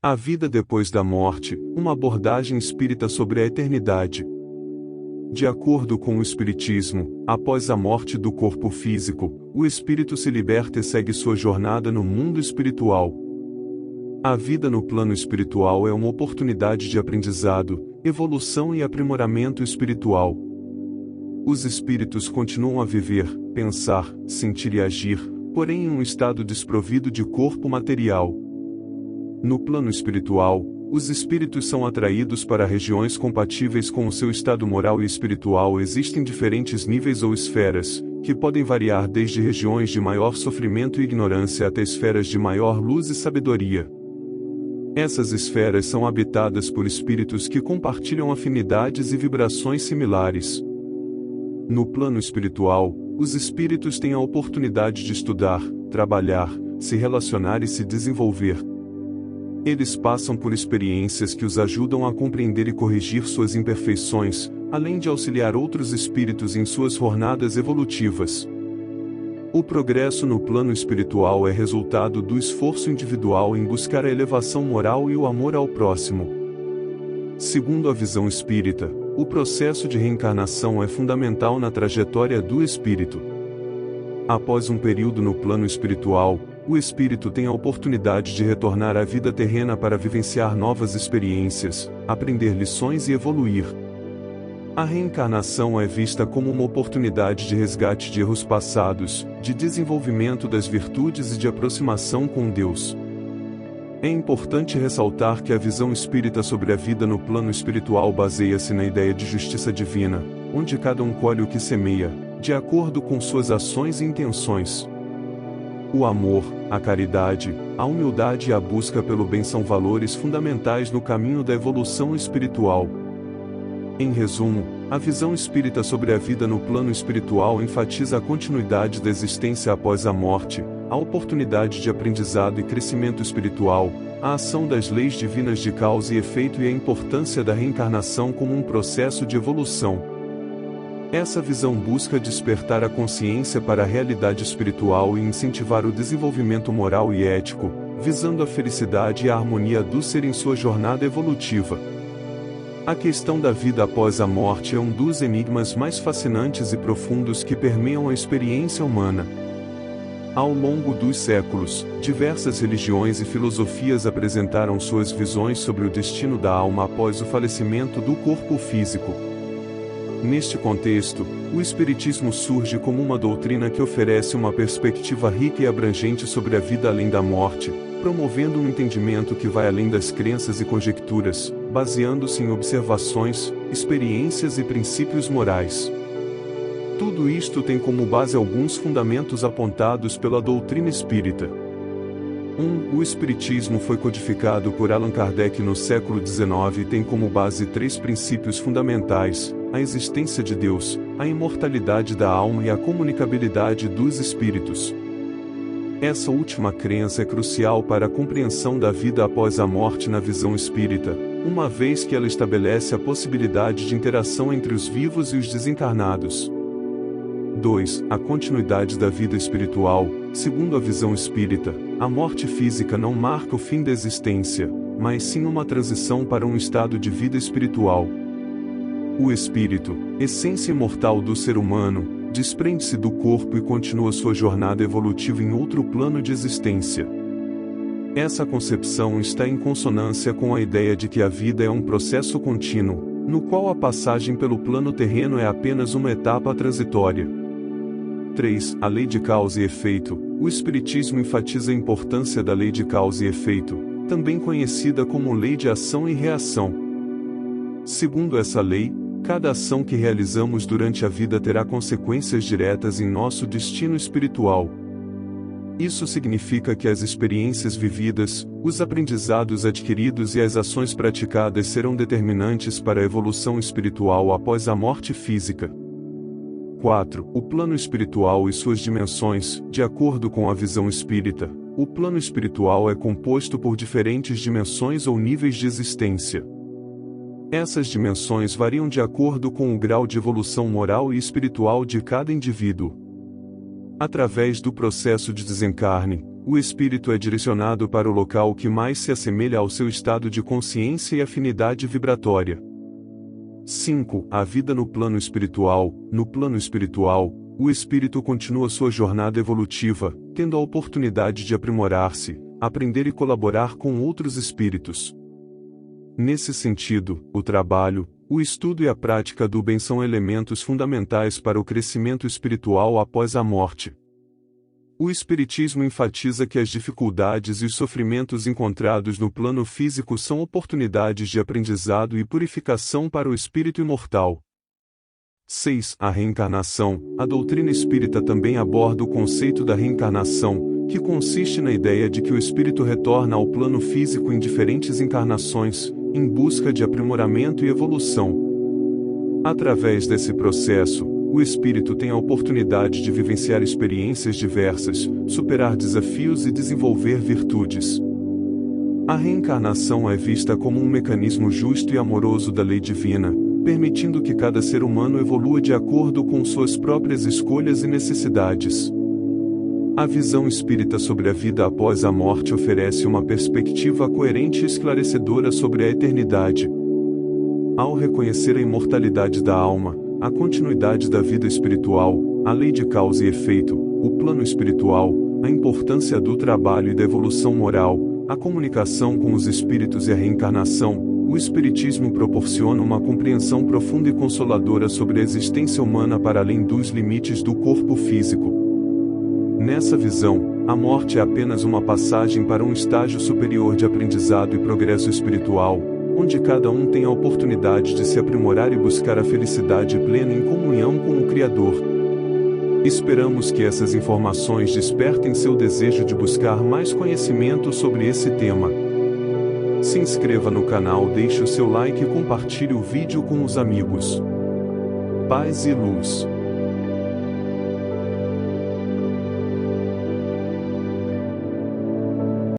A vida depois da morte, uma abordagem espírita sobre a eternidade. De acordo com o Espiritismo, após a morte do corpo físico, o espírito se liberta e segue sua jornada no mundo espiritual. A vida no plano espiritual é uma oportunidade de aprendizado, evolução e aprimoramento espiritual. Os espíritos continuam a viver, pensar, sentir e agir, porém em um estado desprovido de corpo material. No plano espiritual, os espíritos são atraídos para regiões compatíveis com o seu estado moral e espiritual. Existem diferentes níveis ou esferas, que podem variar desde regiões de maior sofrimento e ignorância até esferas de maior luz e sabedoria. Essas esferas são habitadas por espíritos que compartilham afinidades e vibrações similares. No plano espiritual, os espíritos têm a oportunidade de estudar, trabalhar, se relacionar e se desenvolver. Eles passam por experiências que os ajudam a compreender e corrigir suas imperfeições, além de auxiliar outros espíritos em suas jornadas evolutivas. O progresso no plano espiritual é resultado do esforço individual em buscar a elevação moral e o amor ao próximo. Segundo a visão espírita, o processo de reencarnação é fundamental na trajetória do espírito. Após um período no plano espiritual, o espírito tem a oportunidade de retornar à vida terrena para vivenciar novas experiências, aprender lições e evoluir. A reencarnação é vista como uma oportunidade de resgate de erros passados, de desenvolvimento das virtudes e de aproximação com Deus. É importante ressaltar que a visão espírita sobre a vida no plano espiritual baseia-se na ideia de justiça divina, onde cada um colhe o que semeia, de acordo com suas ações e intenções. O amor, a caridade, a humildade e a busca pelo bem são valores fundamentais no caminho da evolução espiritual. Em resumo, a visão espírita sobre a vida no plano espiritual enfatiza a continuidade da existência após a morte, a oportunidade de aprendizado e crescimento espiritual, a ação das leis divinas de causa e efeito e a importância da reencarnação como um processo de evolução. Essa visão busca despertar a consciência para a realidade espiritual e incentivar o desenvolvimento moral e ético, visando a felicidade e a harmonia do ser em sua jornada evolutiva. A questão da vida após a morte é um dos enigmas mais fascinantes e profundos que permeiam a experiência humana. Ao longo dos séculos, diversas religiões e filosofias apresentaram suas visões sobre o destino da alma após o falecimento do corpo físico. Neste contexto, o Espiritismo surge como uma doutrina que oferece uma perspectiva rica e abrangente sobre a vida além da morte, promovendo um entendimento que vai além das crenças e conjecturas, baseando-se em observações, experiências e princípios morais. Tudo isto tem como base alguns fundamentos apontados pela doutrina espírita. 1. O Espiritismo foi codificado por Allan Kardec no século XIX e tem como base 3 princípios fundamentais: a existência de Deus, a imortalidade da alma e a comunicabilidade dos espíritos. Essa última crença é crucial para a compreensão da vida após a morte na visão espírita, uma vez que ela estabelece a possibilidade de interação entre os vivos e os desencarnados. 2. A continuidade da vida espiritual. Segundo a visão espírita, a morte física não marca o fim da existência, mas sim uma transição para um estado de vida espiritual. O espírito, essência imortal do ser humano, desprende-se do corpo e continua sua jornada evolutiva em outro plano de existência. Essa concepção está em consonância com a ideia de que a vida é um processo contínuo, no qual a passagem pelo plano terreno é apenas uma etapa transitória. 3. A lei de causa e efeito. O Espiritismo enfatiza a importância da lei de causa e efeito, também conhecida como lei de ação e reação. Segundo essa lei, cada ação que realizamos durante a vida terá consequências diretas em nosso destino espiritual. Isso significa que as experiências vividas, os aprendizados adquiridos e as ações praticadas serão determinantes para a evolução espiritual após a morte física. 4. O plano espiritual e suas dimensões. De acordo com a visão espírita, o plano espiritual é composto por diferentes dimensões ou níveis de existência. Essas dimensões variam de acordo com o grau de evolução moral e espiritual de cada indivíduo. Através do processo de desencarne, o espírito é direcionado para o local que mais se assemelha ao seu estado de consciência e afinidade vibratória. 5. A vida no plano espiritual. No plano espiritual, o espírito continua sua jornada evolutiva, tendo a oportunidade de aprimorar-se, aprender e colaborar com outros espíritos. Nesse sentido, o trabalho, o estudo e a prática do bem são elementos fundamentais para o crescimento espiritual após a morte. O Espiritismo enfatiza que as dificuldades e os sofrimentos encontrados no plano físico são oportunidades de aprendizado e purificação para o espírito imortal. 6. A reencarnação. A doutrina espírita também aborda o conceito da reencarnação, que consiste na ideia de que o espírito retorna ao plano físico em diferentes encarnações, em busca de aprimoramento e evolução. Através desse processo, o espírito tem a oportunidade de vivenciar experiências diversas, superar desafios e desenvolver virtudes. A reencarnação é vista como um mecanismo justo e amoroso da lei divina, permitindo que cada ser humano evolua de acordo com suas próprias escolhas e necessidades. A visão espírita sobre a vida após a morte oferece uma perspectiva coerente e esclarecedora sobre a eternidade. Ao reconhecer a imortalidade da alma, a continuidade da vida espiritual, a lei de causa e efeito, o plano espiritual, a importância do trabalho e da evolução moral, a comunicação com os espíritos e a reencarnação, o Espiritismo proporciona uma compreensão profunda e consoladora sobre a existência humana para além dos limites do corpo físico. Nessa visão, a morte é apenas uma passagem para um estágio superior de aprendizado e progresso espiritual, onde cada um tem a oportunidade de se aprimorar e buscar a felicidade plena em comunhão com o Criador. Esperamos que essas informações despertem seu desejo de buscar mais conhecimento sobre esse tema. Se inscreva no canal, deixe o seu like e compartilhe o vídeo com os amigos. Paz e luz.